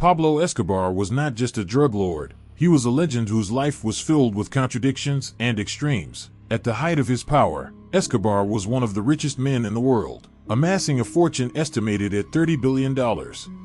Pablo Escobar was not just a drug lord, he was a legend whose life was filled with contradictions and extremes. At the height of his power, Escobar was one of the richest men in the world, amassing a fortune estimated at $30 billion.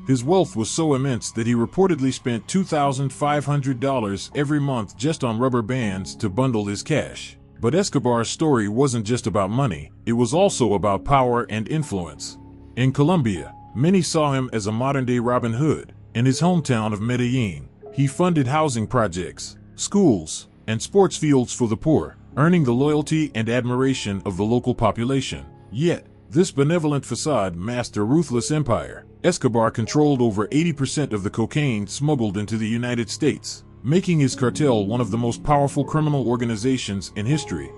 His wealth was so immense that he reportedly spent $2,500 every month just on rubber bands to bundle his cash. But Escobar's story wasn't just about money, it was also about power and influence. In Colombia, many saw him as a modern-day Robin Hood. In his hometown of Medellin, he funded housing projects, schools, and sports fields for the poor, earning the loyalty and admiration of the local population. Yet, this benevolent facade masked a ruthless empire. Escobar controlled over 80% of the cocaine smuggled into the United States, making his cartel one of the most powerful criminal organizations in history.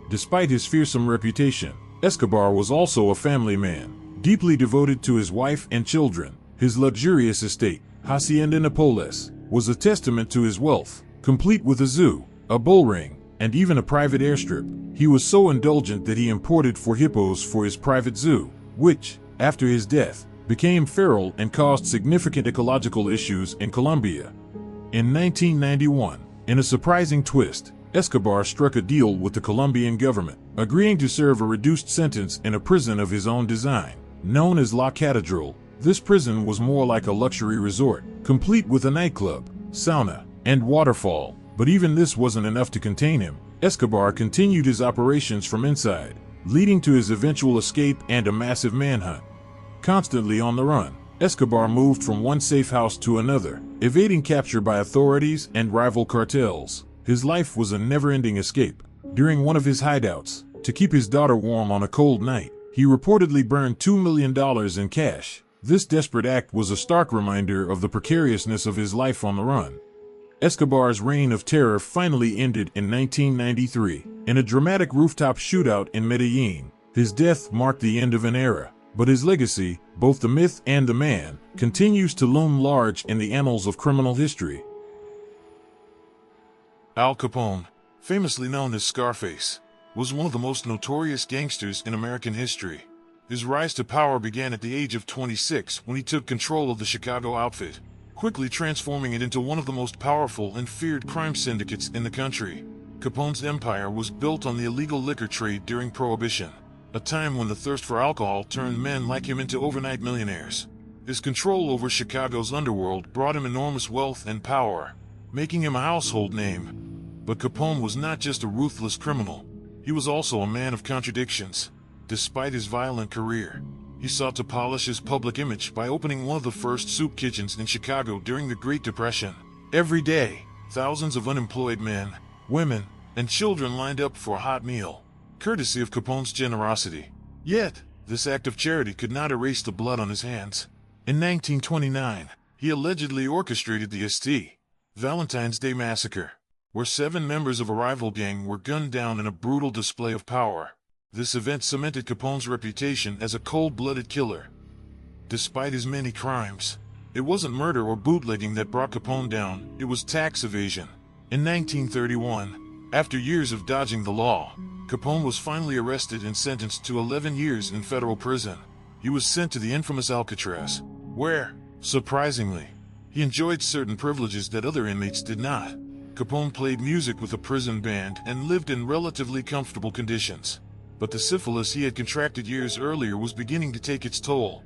Despite his fearsome reputation, Escobar was also a family man, deeply devoted to his wife and children. His luxurious estate, Hacienda Napoles, was a testament to his wealth, complete with a zoo, a bull ring, and even a private airstrip. He was so indulgent that he imported 4 hippos for his private zoo, which, after his death, became feral and caused significant ecological issues in Colombia. In 1991, in a surprising twist, Escobar struck a deal with the Colombian government, agreeing to serve a reduced sentence in a prison of his own design. Known as La Catedral, this prison was more like a luxury resort, complete with a nightclub, sauna, and waterfall. But even this wasn't enough to contain him. Escobar continued his operations from inside, leading to his eventual escape and a massive manhunt. Constantly on the run, Escobar moved from one safe house to another, evading capture by authorities and rival cartels. His life was a never-ending escape. During one of his hideouts, to keep his daughter warm on a cold night, he reportedly burned $2 million in cash. This desperate act was a stark reminder of the precariousness of his life on the run. Escobar's reign of terror finally ended in 1993, in a dramatic rooftop shootout in Medellin. His death marked the end of an era, but his legacy, both the myth and the man, continues to loom large in the annals of criminal history. Al Capone, famously known as Scarface, was one of the most notorious gangsters in American history. His rise to power began at the age of 26 when he took control of the Chicago outfit, quickly transforming it into one of the most powerful and feared crime syndicates in the country. Capone's empire was built on the illegal liquor trade during Prohibition, a time when the thirst for alcohol turned men like him into overnight millionaires. His control over Chicago's underworld brought him enormous wealth and power, making him a household name. But Capone was not just a ruthless criminal. He was also a man of contradictions. Despite his violent career, he sought to polish his public image by opening one of the first soup kitchens in Chicago during the Great Depression. Every day, thousands of unemployed men, women, and children lined up for a hot meal, courtesy of Capone's generosity. Yet, this act of charity could not erase the blood on his hands. In 1929, he allegedly orchestrated the St. Valentine's Day Massacre, where 7 members of a rival gang were gunned down in a brutal display of power. This event cemented Capone's reputation as a cold-blooded killer. Despite his many crimes, it wasn't murder or bootlegging that brought Capone down, it was tax evasion. In 1931, after years of dodging the law, Capone was finally arrested and sentenced to 11 years in federal prison. He was sent to the infamous Alcatraz, where, surprisingly, he enjoyed certain privileges that other inmates did not. Capone played music with a prison band and lived in relatively comfortable conditions. But the syphilis he had contracted years earlier was beginning to take its toll.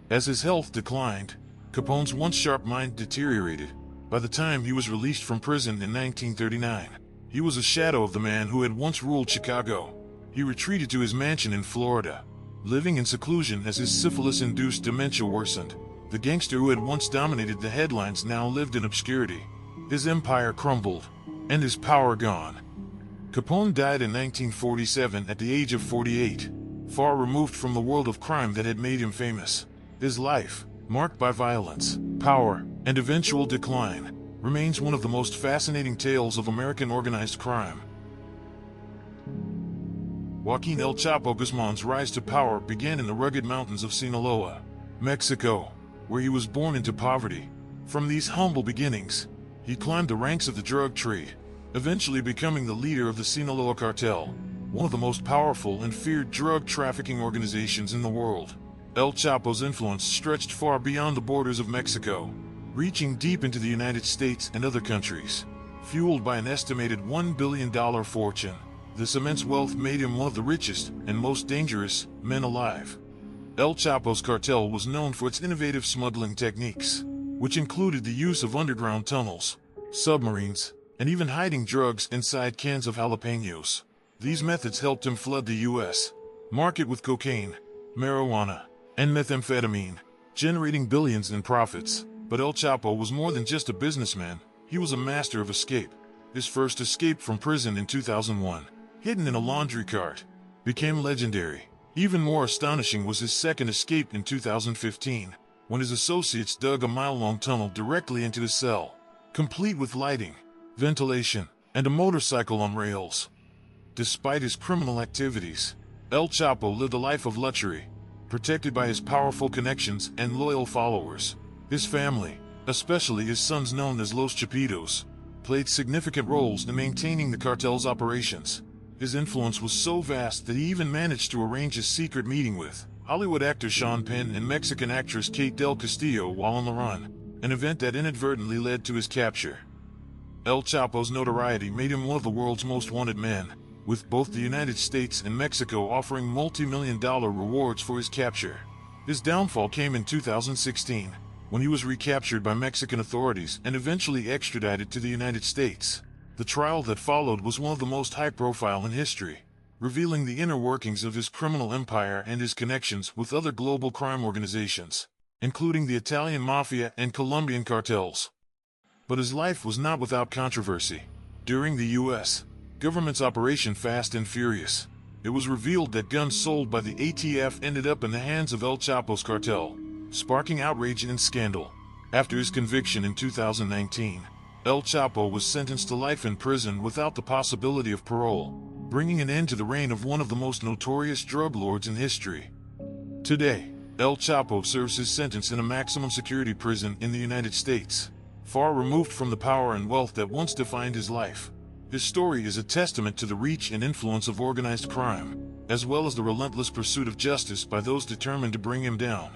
As his health declined, Capone's once sharp mind deteriorated. By the time he was released from prison in 1939, he was a shadow of the man who had once ruled Chicago. He retreated to his mansion in Florida, living in seclusion as his syphilis-induced dementia worsened. The gangster who had once dominated the headlines now lived in obscurity. His empire crumbled, and his power gone. Capone died in 1947 at the age of 48, far removed from the world of crime that had made him famous. His life, marked by violence, power, and eventual decline, remains one of the most fascinating tales of American organized crime. Joaquin El Chapo Guzman's rise to power began in the rugged mountains of Sinaloa, Mexico, where he was born into poverty. From these humble beginnings, he climbed the ranks of the drug trade, eventually becoming the leader of the Sinaloa Cartel, one of the most powerful and feared drug trafficking organizations in the world. El Chapo's influence stretched far beyond the borders of Mexico. reaching deep into the United States and other countries. Fueled by an estimated $1 billion fortune, this immense wealth made him one of the richest and most dangerous men alive. El Chapo's cartel was known for its innovative smuggling techniques, which included the use of underground tunnels, submarines, and even hiding drugs inside cans of jalapenos. These methods helped him flood the U.S. market with cocaine, marijuana, and methamphetamine, generating billions in profits. But El Chapo was more than just a businessman. He was a master of escape. His first escape from prison in 2001, hidden in a laundry cart, became legendary. Even more astonishing was his second escape in 2015, when his associates dug a mile-long tunnel directly into his cell, complete with lighting, ventilation, and a motorcycle on rails. Despite his criminal activities, El Chapo lived a life of luxury, protected by his powerful connections and loyal followers. His family, especially his sons known as Los Chapitos, played significant roles in maintaining the cartel's operations. His influence was so vast that he even managed to arrange a secret meeting with Hollywood actor Sean Penn and Mexican actress Kate Del Castillo while on the run, an event that inadvertently led to his capture. El Chapo's notoriety made him one of the world's most wanted men, with both the United States and Mexico offering multi-million-dollar rewards for his capture. His downfall came in 2016, when he was recaptured by Mexican authorities and eventually extradited to the United States. The trial that followed was one of the most high-profile in history, revealing the inner workings of his criminal empire and his connections with other global crime organizations, including the Italian mafia and Colombian cartels. But his life was not without controversy. During the U.S. government's Operation Fast and Furious, it was revealed that guns sold by the ATF ended up in the hands of El Chapo's cartel, sparking outrage and scandal. After his conviction in 2019, El Chapo was sentenced to life in prison without the possibility of parole, bringing an end to the reign of one of the most notorious drug lords in history. Today, El Chapo serves his sentence in a maximum security prison in the United States, far removed from the power and wealth that once defined his life. His story is a testament to the reach and influence of organized crime, as well as the relentless pursuit of justice by those determined to bring him down.